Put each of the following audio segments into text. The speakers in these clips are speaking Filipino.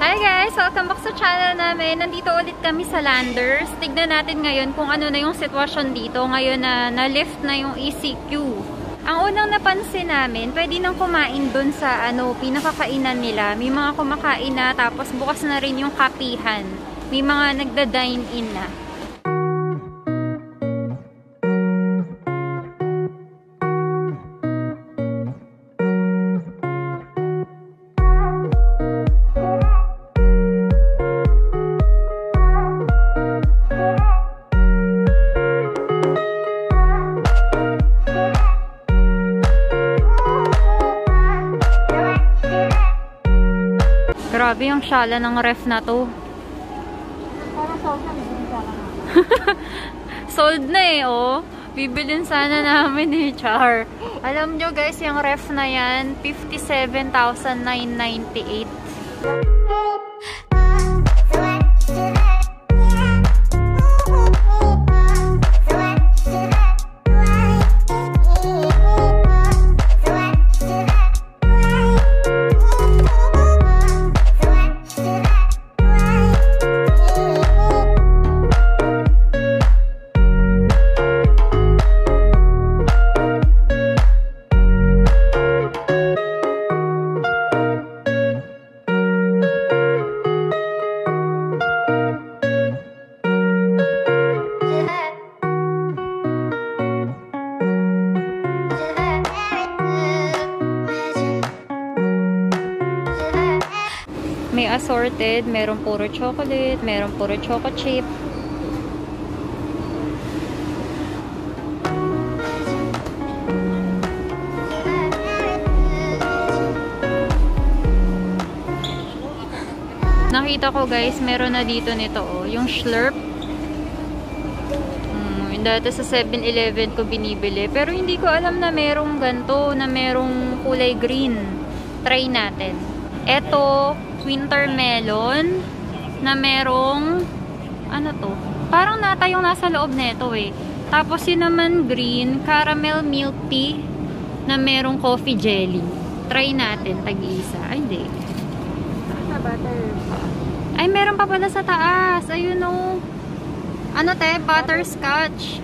Hi guys! Welcome back sa channel namin. Nandito ulit kami sa Landers. Tignan natin ngayon kung ano na yung sitwasyon dito. Ngayon na na-lift na yung ECQ. Ang unang napansin namin, pwede nang kumain dun sa pinakakainan nila. May mga kumakain na, tapos bukas na rin yung kapihan. May mga nagda-dine in na. Grabe yung shala ng ref na to. Sold na eh, oh. Bibilin sana namin eh, char. Alam nyo guys, yung ref na yan, 57,998. May assorted, merong puro chocolate, merong puro choco chip. Nakita ko guys, meron na dito nito oh, yung Slurp. Dati sa 7-Eleven ko binibili, pero hindi ko alam na merong ganto, na merong kulay green. Try natin. Eto, winter melon na merong ano to? Parang nata yung nasa loob nito eh. Tapos yun naman green, caramel milk tea na merong coffee jelly. Try natin, tag-isa. Ay, hindi. Ay, meron pa pala sa taas. Ayun o. Ano te? Butterscotch.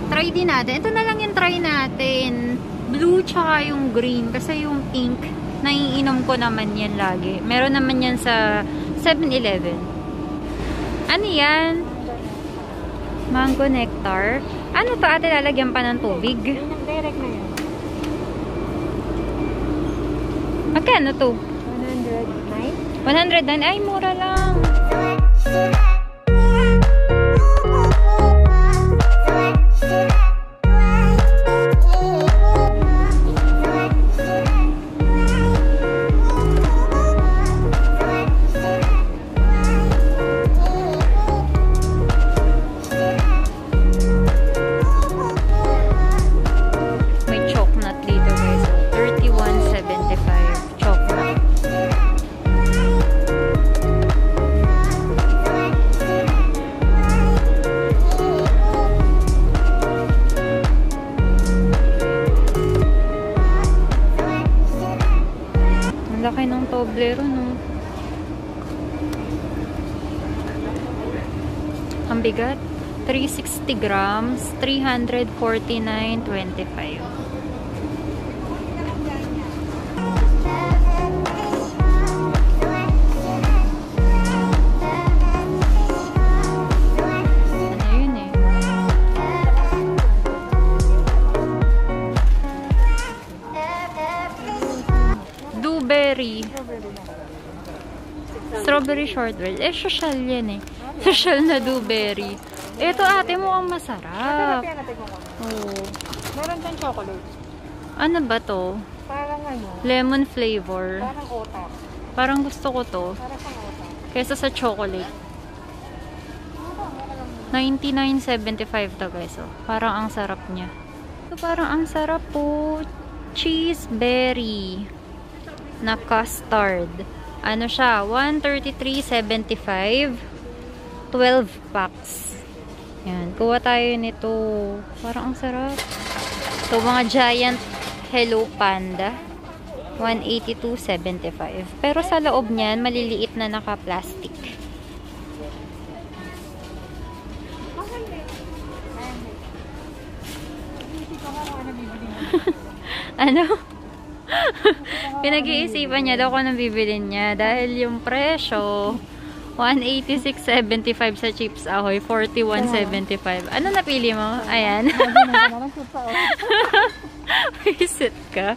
Try din natin. Ito na lang yung try natin. Blue tsaka yung green. Kasi yung pink naiinom ko naman yan lagi. Meron naman yan sa 7-Eleven. Ano yan? Mango nectar. Ano to ate, lalagyan pa ng tubig? Direct na yan. Magkano to? 109? 109? Ay, mura lang. Laki ng Toblerone, no? Ang bigat. 360 grams, 349.25. Strawberry shortbread. Eh, social yan eh. Social na blueberry. Ito ate, mukhang masarap. Oh. Meron dyan chocolate. Ano ba to? Parang ano? Lemon flavor. Parang otak. Parang gusto ko to. Parang otak. Kesa sa chocolate. 99.75 to guys. Oh. Parang ang sarap niya. So, parang ang sarap po. Cheeseberry na custard. Ano siya? 133.75. 12 packs. Yan. Kuha tayo nito. Parang ang sarap. Ito mga giant Hello Panda. 182.75. Pero sa loob niyan, maliliit na naka-plastic. Ano? Pinag-iisipan niya daw kung anong bibilin niya. Dahil yung presyo, 186.75 sa Chips Ahoy, 41.75. Ano napili mo? Ayan. Visit ka.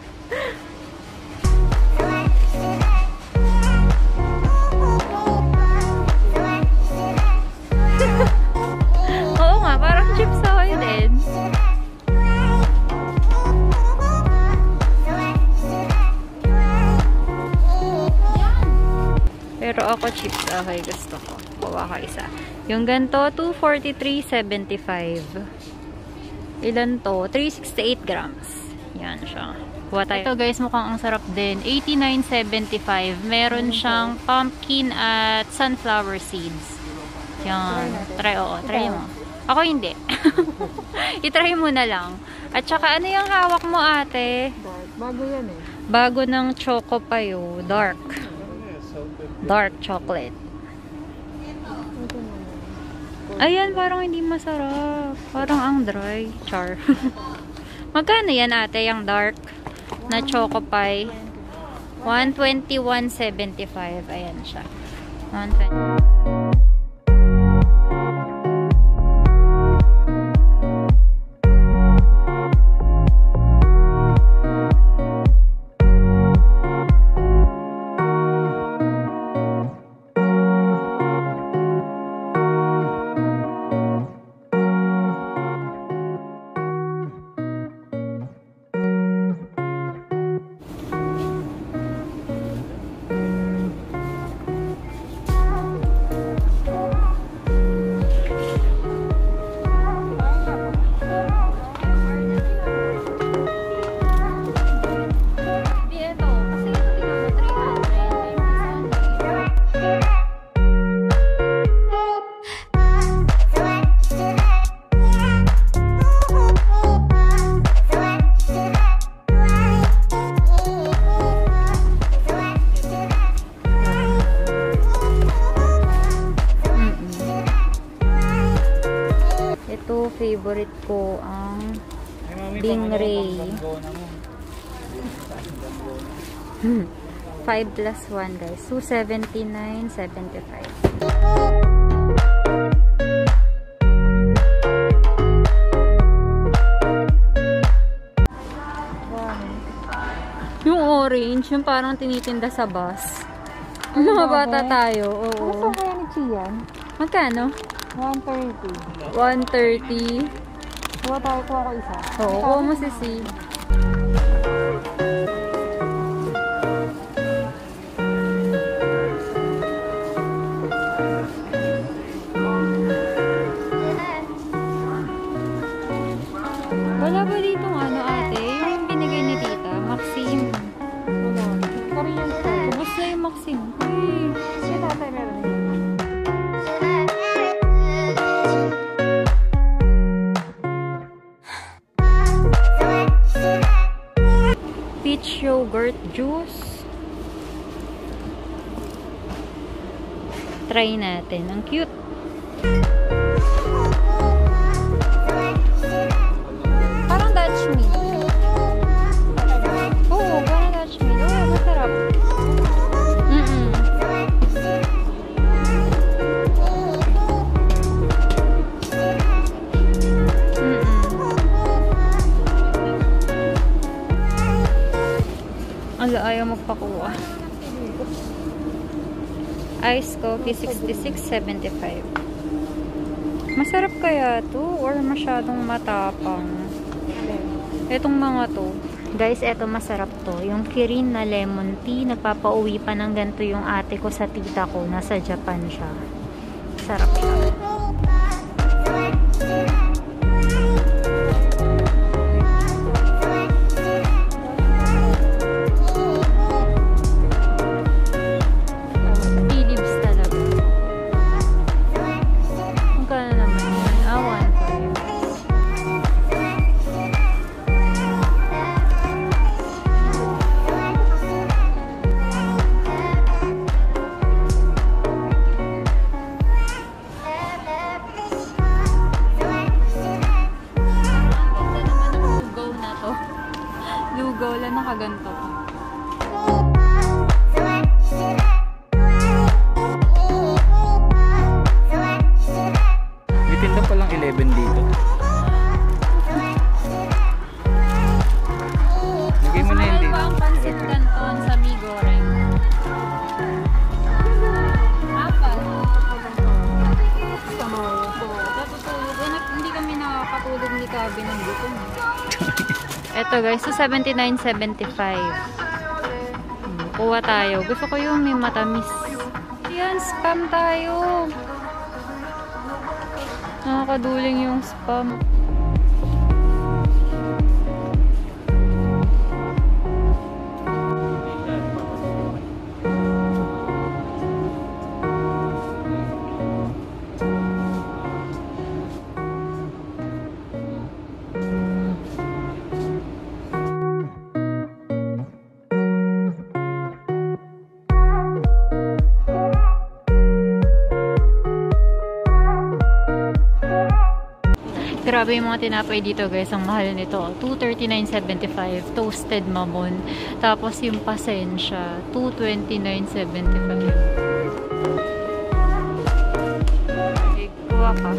Oo nga, parang Chips Ahoy din. Pero ako Chips Ahoy gusto ko. Kuha ka isa. Yung ganito, 243.75. Ilan to? 368 grams. Yan siya. Kuha tayo. Ito guys, mukhang ang sarap din. 89.75. Meron siyang pumpkin at sunflower seeds. Yan. Try, oo. Try mo. Ako hindi. I-try mo na lang. At saka, ano yung hawak mo ate? Bago yan eh. Bago ng choco payo. Dark. Dark chocolate. Ayan, parang hindi masarap. Parang ang dry. Char. Magkano yan ate, yung dark na choco pie? 121.75. Ayan siya. 120. Favorite ko ang Miraie. 5 plus 1 guys. 279.75. Yung orange, yung parang tinitinda sa bus. Mga bata tayo. Oo. Ano kaya ni Chian? Magkano? 130. 130. Kuha ko isa. Oo, kuha mo si C. Wala ba dito ano ate? Yung binigay ni tita? Maxim. Wala. Korean store. Ubus na yung Maxim. Uy. Si tatay meron yun. Peach yogurt juice. Try natin. Ang cute. Parang Dutch meat. Oo, parang Dutch meat. Oo, masarap. Ayaw magpakuha. Ice coffee 66.75. Masarap kaya to or masyadong matapang? Etong mga to. Guys, eto masarap to. Yung Karenn na lemon tea. Nagpapauwi pa ng ganito yung ate ko sa tita ko. Nasa Japan siya. Sarap siya. sabi ng gutom. Eto guys, so 79.75. Kuha tayo. Gusto ko yung may matamis. Yan, spam tayo. Nakakaduling yung spam. Grabe yung mga tinapay dito guys. Ang mahal nito. 239.75. Toasted mamon. Tapos yung pasensya. 229.75. Okay, kuha ka.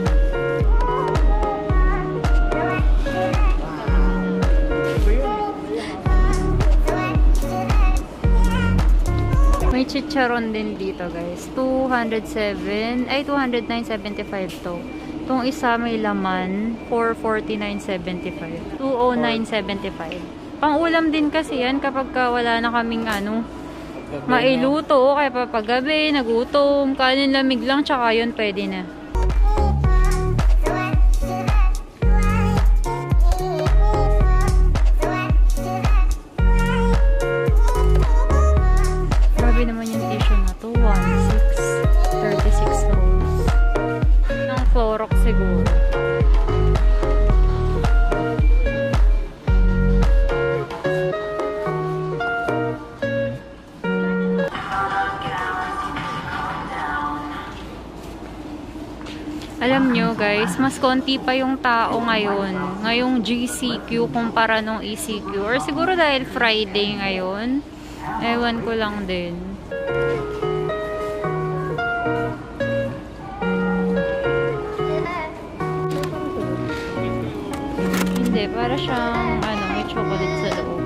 May chicharon din dito guys. 209.75 to. Itong isa may laman, 449.75. 209.75. Pang-ulam din kasi yan kapag wala na kaming mailuto. Kaya papagabi, nagutom, kanin lamig lang, tsaka yun pwede na. Grabe naman yung tissue na to. 1,636 rolls. Clorox siguro. Alam nyo guys, mas konti pa yung tao ngayon. Ngayong GCQ kumpara nung ECQ. Or siguro dahil Friday ngayon. Ewan ko lang din. Para siyang, may chocolate sa loob.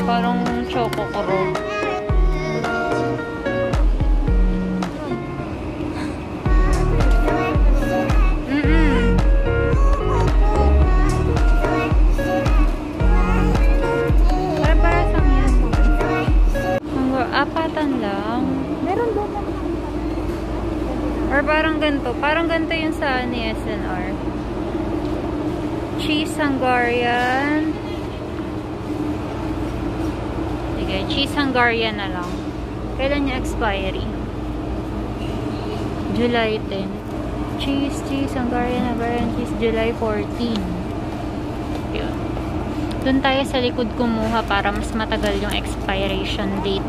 Parang choco karo. Parang yan. Apatan lang. Meron doon na. Or parang ganito. Parang ganito yung sa ni SNR. Cheese Hungarian. Sige, cheese Hungarian na lang. Kailan niya expiry? July 10. Cheese Hungarian cheese, July 14. Yun. Doon tayo sa likod kumuha para mas matagal yung expiration date.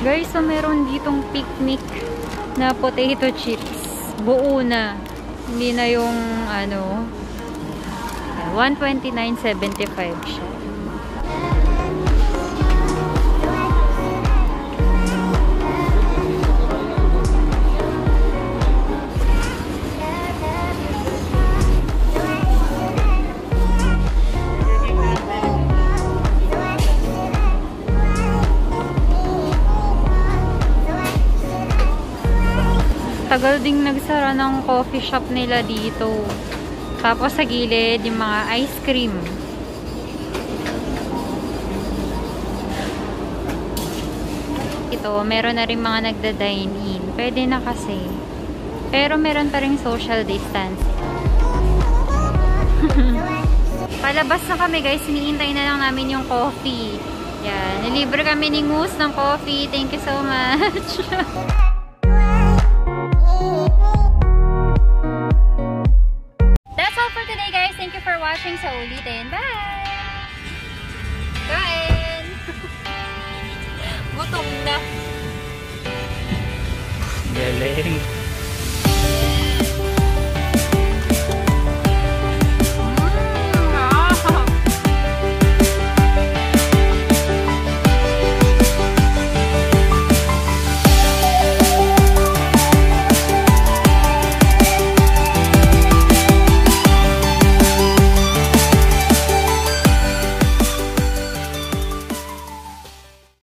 Guys, so meron ditong picnic na potato chips. Buo na. Hindi na yung 129.75 siya. Tagal ding nagsara ng coffee shop nila dito. Tapos sa gilid, yung mga ice cream. Ito, meron na rin mga nagda-dine in. Pwede na kasi. Pero meron pa rin social distance. Palabas na kami guys. Hinihintay na lang namin yung coffee. Yan. Nilibre kami ni Moose ng coffee. Thank you so much. natin sa ulitin. Bye! Kain! Gutom na. Galing.